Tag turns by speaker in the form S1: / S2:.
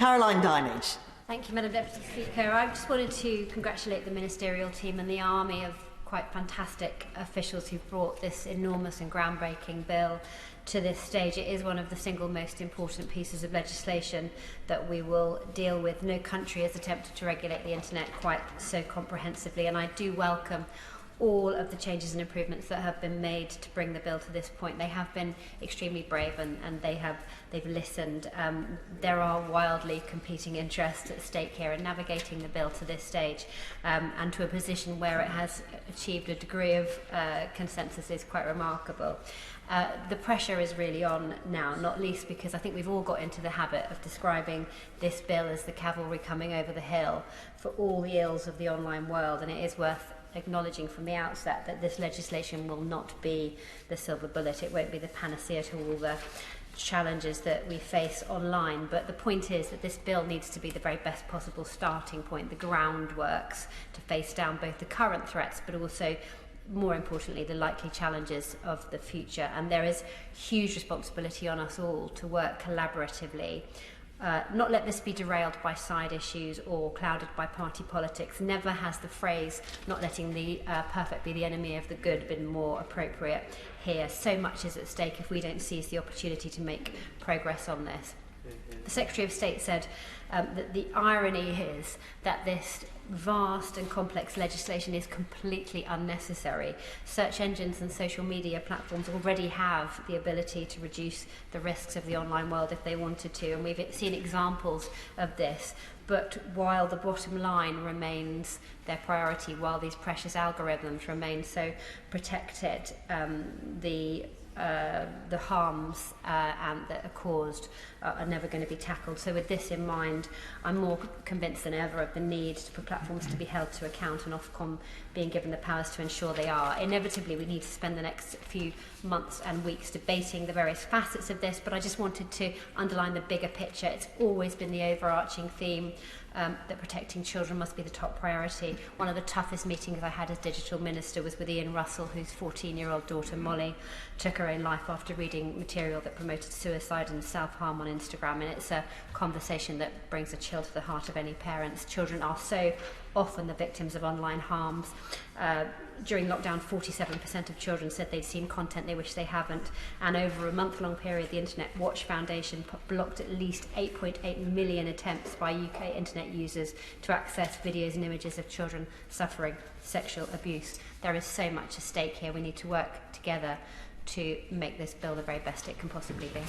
S1: Caroline Dinage.
S2: Thank you, Madam Deputy Speaker. I just wanted to congratulate the ministerial team and the army of quite fantastic officials who've brought this enormous and groundbreaking bill to this stage. It is one of the single most important pieces of legislation that we will deal with. No country has attempted to regulate the internet quite so comprehensively, and I do welcome all of the changes and improvements that have been made to bring the bill to this point. They have been extremely brave, and they've listened. There are wildly competing interests at stake here, and navigating the bill to this stage and to a position where it has achieved a degree of consensus is quite remarkable. The pressure is really on now, not least because I think we've all got into the habit of describing this bill as the cavalry coming over the hill for all the ills of the online world, and it is worth acknowledging from the outset that this legislation will not be the silver bullet. It won't be the panacea to all the challenges that we face online, but the point is that this bill needs to be the very best possible starting point, the groundworks to face down both the current threats but also, more importantly, the likely challenges of the future. And there is huge responsibility on us all to work collaboratively. Not let this be derailed by side issues or clouded by party politics. Never has the phrase, not letting the perfect be the enemy of the good, been more appropriate here. So much is at stake if we don't seize the opportunity to make progress on this. The Secretary of State said that the irony is that this vast and complex legislation is completely unnecessary. Search engines and social media platforms already have the ability to reduce the risks of the online world if they wanted to, and we've seen examples of this. But while the bottom line remains their priority, while these precious algorithms remain so protected, the harms that are caused are never going to be tackled. So with this in mind, I'm more convinced than ever of the need for platforms to be held to account, and Ofcom being given the powers to ensure they are. Inevitably, we need to spend the next few months and weeks debating the various facets of this, but I just wanted to underline the bigger picture. It's always been the overarching theme that protecting children must be the top priority. One of the toughest meetings I had as Digital Minister was with Ian Russell, whose 14-year-old daughter Molly took her own life after reading material that promoted suicide and self-harm on Instagram, and it's a conversation that brings a chill to the heart of any parents. Children are so often the victims of online harms. During lockdown, 47% of children said they'd seen content they wish they haven't, and over a month-long period, the Internet Watch Foundation blocked at least 8.8 million attempts by UK internet users to access videos and images of children suffering sexual abuse. There is so much at stake here. We need to work together to make this bill the very best it can possibly be.